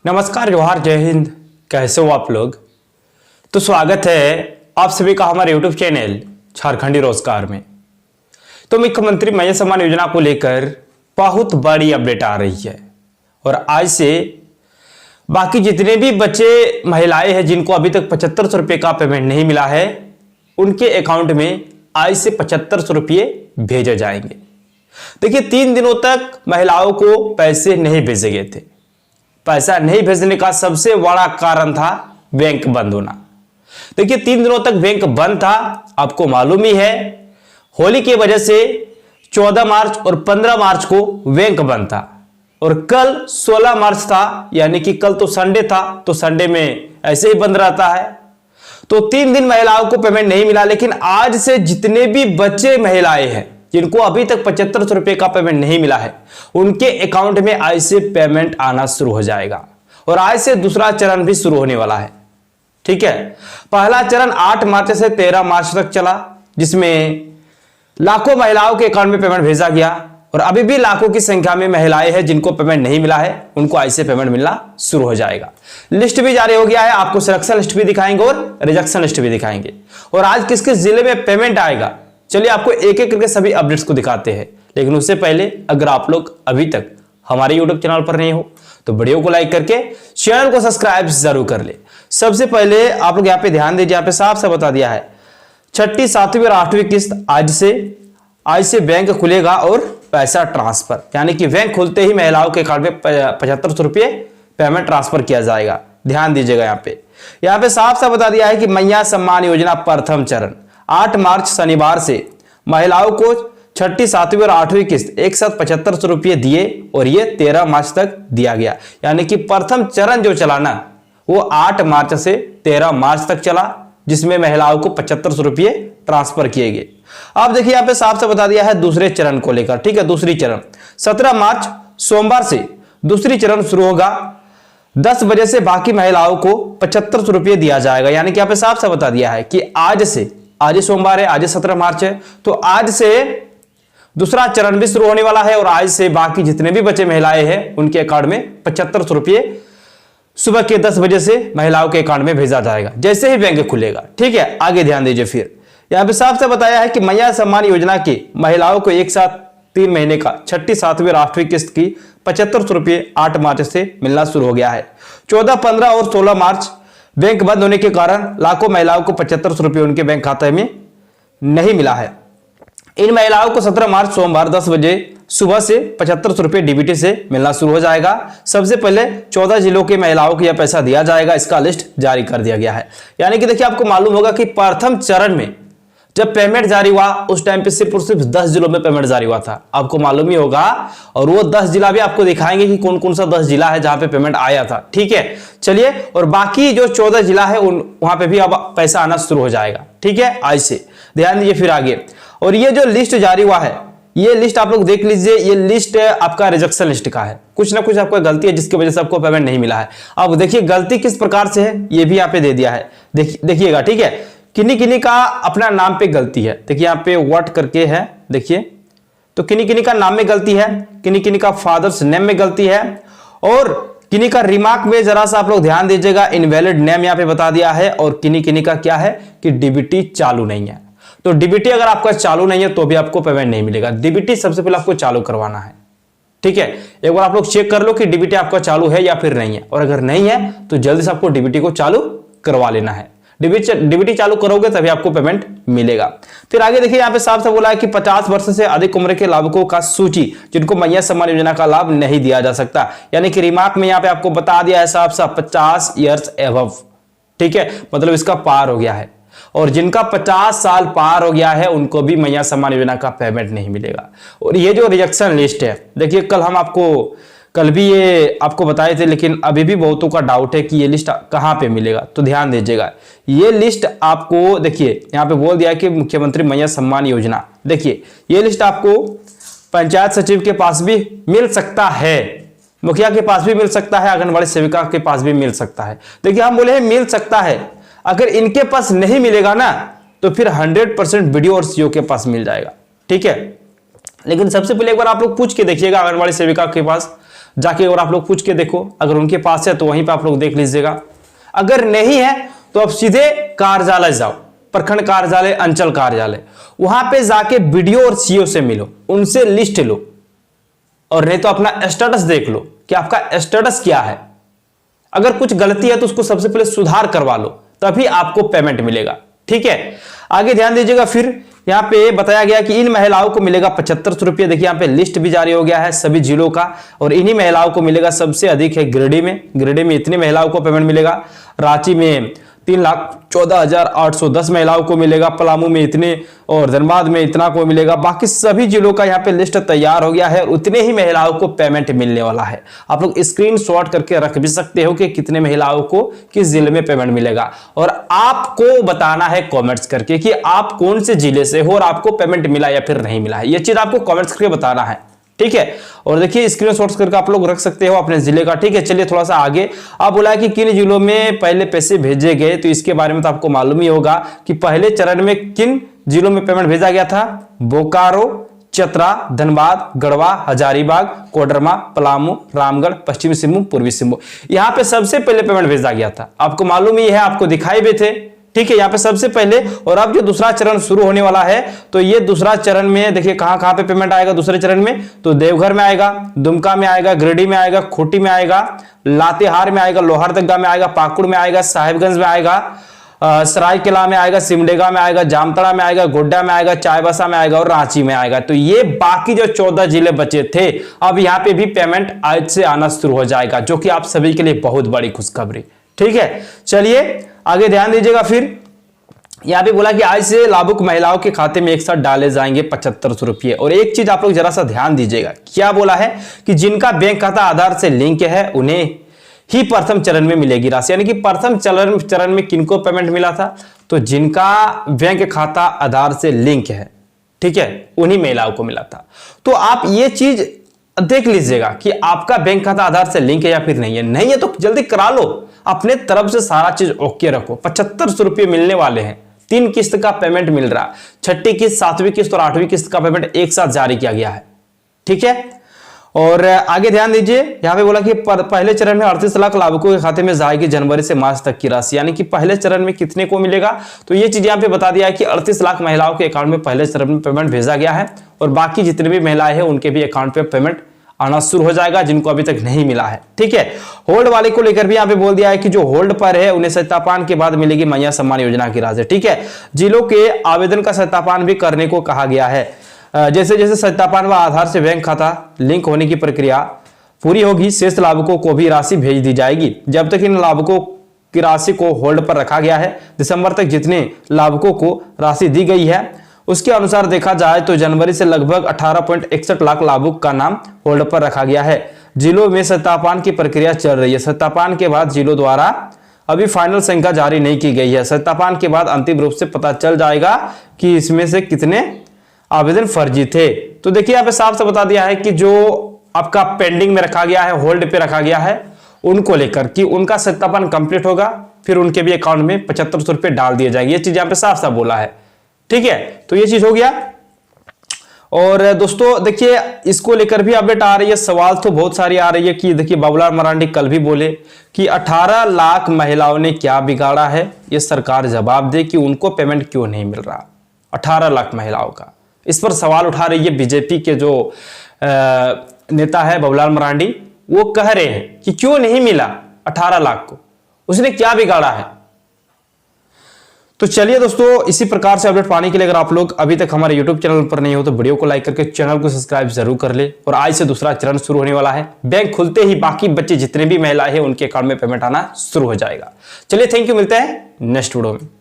नमस्कार, जोहार, जय हिंद। कैसे हो आप लोग? तो स्वागत है आप सभी का हमारे YouTube चैनल झारखंडी रोजगार में। तो मुख्यमंत्री महिला सम्मान योजना को लेकर बहुत बड़ी अपडेट आ रही है और आज से बाकी जितने भी बच्चे महिलाएं हैं जिनको अभी तक 7500 रुपये का पेमेंट नहीं मिला है, उनके अकाउंट में आज से 7500 रुपये भेजे जाएंगे। देखिए, 3 दिनों तक महिलाओं को पैसे नहीं भेजे गए थे। पैसा नहीं भेजने का सबसे बड़ा कारण था बैंक बंद होना। देखिए, 3 दिनों तक बैंक बंद था। आपको मालूम ही है, होली की वजह से 14 मार्च और 15 मार्च को बैंक बंद था और कल 16 मार्च था, यानी कि कल तो संडे था, तो संडे में ऐसे ही बंद रहता है। तो 3 दिन महिलाओं को पेमेंट नहीं मिला। लेकिन आज से जितने भी बच्चे महिलाएं हैं जिनको अभी तक 7500 रुपये का पेमेंट नहीं मिला है, उनके अकाउंट में आज से पेमेंट आना शुरू हो जाएगा और आज से दूसरा चरण भी शुरू होने वाला है। ठीक है, पहला चरण 8 मार्च से 13 मार्च तक चला, जिसमें लाखों महिलाओं के अकाउंट में पेमेंट भेजा गया और अभी भी लाखों की संख्या में महिलाएं हैं जिनको पेमेंट नहीं मिला है, उनको आज से पेमेंट मिलना शुरू हो जाएगा। लिस्ट भी जारी हो गया है, आपको सिलेक्शन लिस्ट भी दिखाएंगे और रिजेक्शन लिस्ट भी दिखाएंगे और आज किस किस जिले में पेमेंट आएगा, चलिए आपको एक एक करके सभी अपडेट्स को दिखाते हैं। लेकिन उससे पहले अगर आप लोग अभी तक हमारे यूट्यूब चैनल पर नहीं हो तो वीडियो को लाइक करके चैनल को सब्सक्राइब जरूर कर ले। सबसे पहले आप लोग यहाँ पे ध्यान दीजिए, यहाँ पे साफ से बता दिया है 6ठी, 7वीं और 8वीं किस्त आज से बैंक खुलेगा और पैसा ट्रांसफर, यानी कि बैंक खुलते ही महिलाओं के अकाउंट में 7500 रुपये पेमेंट ट्रांसफर किया जाएगा। ध्यान दीजिएगा, यहाँ पे साफ साफ बता दिया है कि महिला सम्मान योजना प्रथम चरण 8 मार्च शनिवार से महिलाओं को 6ठी, 7वीं और 8वीं किस्त एक साथ 7500 रुपये दिए और ये 13 मार्च तक दिया गया। यानी कि प्रथम चरण जो चला ना, वो 8 मार्च से 13 मार्च तक चला, जिसमें महिलाओं को 7500 रुपये ट्रांसफर किए गए। अब देखिए, यहाँ पे साफ से बता दिया है दूसरे चरण को लेकर। ठीक है, दूसरी चरण 17 मार्च सोमवार से दूसरी चरण शुरू होगा। 10 बजे से बाकी महिलाओं को 7500 रुपये दिया जाएगा। यानी कि यहाँ पे साफ से बता दिया है कि आज सोमवार है, आज 17 मार्च है, तो आज से दूसरा चरण भी शुरू होने वाला है और आज से बाकी जितने भी बचे महिलाएं हैं उनके अकाउंट में 7500 रुपये सुबह के 10 बजे से महिलाओं के अकाउंट में भेजा जाएगा, जैसे ही बैंक खुलेगा। ठीक है, आगे ध्यान दीजिए। फिर यहां पे साफ से बताया है कि महिला सम्मान योजना की महिलाओं को एक साथ 3 महीने का 6ठी, 7वीं और 8वीं किस्त की 7500 रुपये 8 मार्च से मिलना शुरू हो गया है। 14, 15 और 16 मार्च बैंक बंद होने के कारण लाखों महिलाओं को 7500 रुपये उनके बैंक खाते में नहीं मिला है। इन महिलाओं को 17 मार्च सोमवार 10 बजे सुबह से 7500 रुपये डीबीटी से मिलना शुरू हो जाएगा। सबसे पहले 14 जिलों की महिलाओं को यह पैसा दिया जाएगा, इसका लिस्ट जारी कर दिया गया है। यानी कि देखिए, आपको मालूम होगा कि प्रथम चरण में जब पेमेंट जारी हुआ उस टाइम पे सिर्फ और सिर्फ 10 जिलों में पेमेंट जारी हुआ था, आपको मालूम ही होगा। और वो 10 जिला भी आपको दिखाएंगे कि कौन कौन सा 10 जिला है जहां पे पेमेंट आया था। ठीक है, चलिए, और बाकी जो 14 जिला है वहां पे भी अब पैसा आना शुरू हो जाएगा। ठीक है, आज से ध्यान दीजिए। फिर आगे, और ये जो लिस्ट जारी हुआ है, ये लिस्ट आप लोग देख लीजिए। ये लिस्ट आपका रिजेक्शन लिस्ट का है। कुछ ना कुछ आपको गलती है जिसकी वजह से आपको पेमेंट नहीं मिला है। अब देखिए गलती किस प्रकार से है, ये भी यहाँ पे दे दिया है, देखिएगा। ठीक है, किन्हीं किन्हीं का अपना नाम पे गलती है। देखिए, यहाँ पे व्हाट करके है, देखिए, तो किन्हीं किन्हीं का नाम में गलती है, किन्हीं किन्हीं का फादर्स नेम में गलती है और किन्हीं का रिमार्क में जरा सा आप लोग ध्यान दीजिएगा, इनवैलिड नेम यहाँ पे बता दिया है। और किन्हीं किन्हीं का क्या है कि डीबीटी चालू नहीं है। तो डीबीटी अगर आपका चालू नहीं है तो भी आपको पेमेंट नहीं मिलेगा। डीबीटी सबसे पहले आपको चालू करवाना है। ठीक है, एक बार आप लोग चेक कर लो कि डीबीटी आपका चालू है या फिर नहीं है, और अगर नहीं है तो जल्दी से आपको डीबीटी को चालू करवा लेना है। डीबीटी चालू करोगे तभी आपको पेमेंट मिलेगा। फिर आगे देखिए, यहाँ पे साफ साफ बोला है कि 50 वर्ष से अधिक उम्र के लाभुकों का सूची जिनको महिला सम्मान योजना का लाभ नहीं दिया जा सकता। यानी कि रिमार्क में यहाँ पे आपको बता दिया है साफ साफ 50 ईयर्स एबव। ठीक है, मतलब इसका पार हो गया है, और जिनका 50 साल पार हो गया है उनको भी महिला सम्मान योजना का पेमेंट नहीं मिलेगा। और ये जो रिजेक्शन लिस्ट है, देखिए कल भी ये आपको बताए थे, लेकिन अभी भी बहुतों का डाउट है कि ये लिस्ट कहां पे मिलेगा। तो ध्यान दीजिएगा, ये लिस्ट आपको देखिए यहां पे बोल दिया है कि मुख्यमंत्री महिला सम्मान योजना। देखिए, ये लिस्ट आपको पंचायत सचिव के पास भी मिल सकता है, मुखिया के पास भी मिल सकता है, आंगनबाड़ी सेविका के पास भी मिल सकता है। देखिए, हम बोले मिल सकता है, अगर इनके पास नहीं मिलेगा ना तो फिर 100% वीडियो और सीओ के पास मिल जाएगा। ठीक है, लेकिन सबसे पहले एक बार आप लोग पूछ के देखिएगा आंगनबाड़ी सेविका के पास, जाके और आप लोग पूछ के देखो, अगर उनके पास है तो वहीं पे आप लोग देख लीजिएगा। अगर नहीं है तो आप सीधे कार्यालय जाओ, प्रखंड कार्यालय, अंचल कार्यालय, वहां पे जाके बीडीओ और सीओ से मिलो, उनसे लिस्ट लो, और नहीं तो अपना स्टेटस देख लो कि आपका स्टेटस क्या है। अगर कुछ गलती है तो उसको सबसे पहले सुधार करवा लो, तभी आपको पेमेंट मिलेगा। ठीक है, आगे ध्यान दीजिएगा। फिर यहां पे बताया गया कि इन महिलाओं को मिलेगा 7500 रुपये। देखिए यहां पे लिस्ट भी जारी हो गया है सभी जिलों का, और इन्हीं महिलाओं को मिलेगा। सबसे अधिक है गिरिडीह में इतनी महिलाओं को पेमेंट मिलेगा। रांची में 3,14,810 महिलाओं को मिलेगा, पलामू में इतने, और धनबाद में इतना को मिलेगा। बाकी सभी जिलों का यहाँ पे लिस्ट तैयार हो गया है, और उतने ही महिलाओं को पेमेंट मिलने वाला है। आप लोग स्क्रीनशॉट करके रख भी सकते हो कि कितने महिलाओं को किस जिले में पेमेंट मिलेगा, और आपको बताना है कॉमेंट्स करके कि आप कौन से जिले से हो और आपको पेमेंट मिला या फिर नहीं मिला है। यह चीज आपको कॉमेंट्स करके बताना है। ठीक है, और देखिए स्क्रीनशॉट्स करके आप लोग रख सकते हो अपने जिले का। ठीक है, चलिए थोड़ा सा आगे। आप बोला है कि किन जिलों में पहले पैसे भेजे गए, तो इसके बारे में तो आपको मालूम ही होगा कि पहले चरण में किन जिलों में पेमेंट भेजा गया था। बोकारो, चतरा, धनबाद, गढ़वा, हजारीबाग, कोडरमा, पलामू, रामगढ़, पश्चिमी सिंहभूम, पूर्वी सिंहभूम। यहां पे सबसे पहले पेमेंट भेजा गया था, आपको मालूम ही है, आपको दिखाई भी थे। ठीक है, यहाँ पे सबसे पहले। और अब जो दूसरा चरण शुरू होने वाला है, तो ये दूसरा चरण में देखिए कहां कहां पे पेमेंट आएगा दूसरे चरण में। तो देवघर में आएगा, दुमका में आएगा, गिरिडीह में आएगा, खूंटी में आएगा, लातेहार में आएगा, लोहरदगा में आएगा, पाकुड़ में आएगा, साहिबगंज में आएगा, सरायकेला में आएगा, सिमडेगा में आएगा, जामताड़ा में आएगा, गोड्डा में आएगा, चाईबासा में आएगा और रांची में आएगा। तो ये बाकी जो 14 जिले बचे थे, अब यहाँ पे भी पेमेंट आज से आना शुरू हो जाएगा, जो कि आप सभी के लिए बहुत बड़ी खुशखबरी। ठीक है, चलिए आगे ध्यान दीजिएगा। फिर यहां पे बोला कि आज से लाभुक महिलाओं के खाते में एक साथ डाले जाएंगे 7500 रुपये। और एक चीज आप लोग जरा सा ध्यान दीजिएगा, क्या बोला है कि जिनका बैंक खाता आधार से लिंक है उन्हें ही प्रथम चरण में मिलेगी राशि। यानी कि प्रथम चरण में किनको पेमेंट मिला था, तो जिनका बैंक खाता आधार से लिंक है, ठीक है, उन्हीं महिलाओं को मिला था। तो आप ये चीज देख लीजिएगा कि आपका बैंक खाता आधार से लिंक है या फिर नहीं है। नहीं है तो जल्दी करा लो, अपने तरफ से सारा चीज ओके रखो। 7500 रुपये मिलने वाले हैं, 3 किस्त का पेमेंट मिल रहा, 6ठी किस्त, 7वीं किस्त और 8वीं किस्त का पेमेंट एक साथ जारी किया गया है। ठीक है, और आगे ध्यान दीजिए। यहां पे बोला कि पहले चरण में 38 लाख लाभुकों के खाते में जाएगी जनवरी से मार्च तक की राशि। यानी कि पहले चरण में कितने को मिलेगा, तो ये चीज यहां पे बता दिया है कि 38 लाख महिलाओं के अकाउंट में पहले चरण में पेमेंट भेजा गया है, और बाकी जितने भी महिलाएं हैं उनके भी अकाउंट पे पेमेंट आना शुरू हो जाएगा, जिनको अभी तक नहीं मिला है। ठीक है, होल्ड वाले को लेकर भी यहां पे बोल दिया है कि जो होल्ड पर है उन्हें सत्यापन के बाद मिलेगी मैया सम्मान योजना की राशि। ठीक है, जिलों के आवेदन का सत्यापन भी करने को कहा गया है। जैसे जैसे सत्यापन व आधार से बैंक खाता लिंक होने की प्रक्रिया पूरी होगी, शेष लाभुकों को भी राशि भेज दी जाएगी। जब तक इन लाभुकों की राशि को होल्ड पर रखा गया है, दिसंबर तक जितने लाभुकों को राशि दी गई है उसके अनुसार देखा जाए तो जनवरी से लगभग 18.61 लाख लाभुक का नाम होल्ड पर रखा गया है। जिलों में सत्यापन की प्रक्रिया चल रही है। सत्यापन के बाद जिलों द्वारा अभी फाइनल संख्या जारी नहीं की गई है। सत्यापन के बाद अंतिम रूप से पता चल जाएगा कि इसमें से कितने आवेदन फर्जी थे। तो देखिए यहाँ पे साफ से बता दिया है कि जो आपका पेंडिंग में रखा गया है, होल्ड पे रखा गया है, उनको लेकर कि उनका सत्यापन कंप्लीट होगा, फिर उनके भी अकाउंट में 7500 रुपये डाल दिए जाएंगे। ये चीज यहाँ पे साफ साफ बोला है। ठीक है, तो ये चीज हो गया। और दोस्तों देखिए इसको लेकर भी अपडेट आ रही है, सवाल तो बहुत सारी आ रही है कि देखिए बाबूलाल मरांडी कल भी बोले कि 18 लाख महिलाओं ने क्या बिगाड़ा है, ये सरकार जवाब दे कि उनको पेमेंट क्यों नहीं मिल रहा। 18 लाख महिलाओं का, इस पर सवाल उठा रही है बीजेपी के जो नेता है बाबूलाल मरांडी। वो कह रहे हैं कि क्यों नहीं मिला 18 लाख को, उसने क्या बिगाड़ा है। तो चलिए दोस्तों, इसी प्रकार से अपडेट पाने के लिए अगर आप लोग अभी तक हमारे YouTube चैनल पर नहीं हो तो वीडियो को लाइक करके चैनल को सब्सक्राइब जरूर कर ले। और आज से दूसरा चरण शुरू होने वाला है, बैंक खुलते ही बाकी बच्चे जितने भी महिलाएं हैं उनके अकाउंट में पेमेंट आना शुरू हो जाएगा। चलिए थैंक यू, मिलते हैं नेक्स्ट वीडियो में।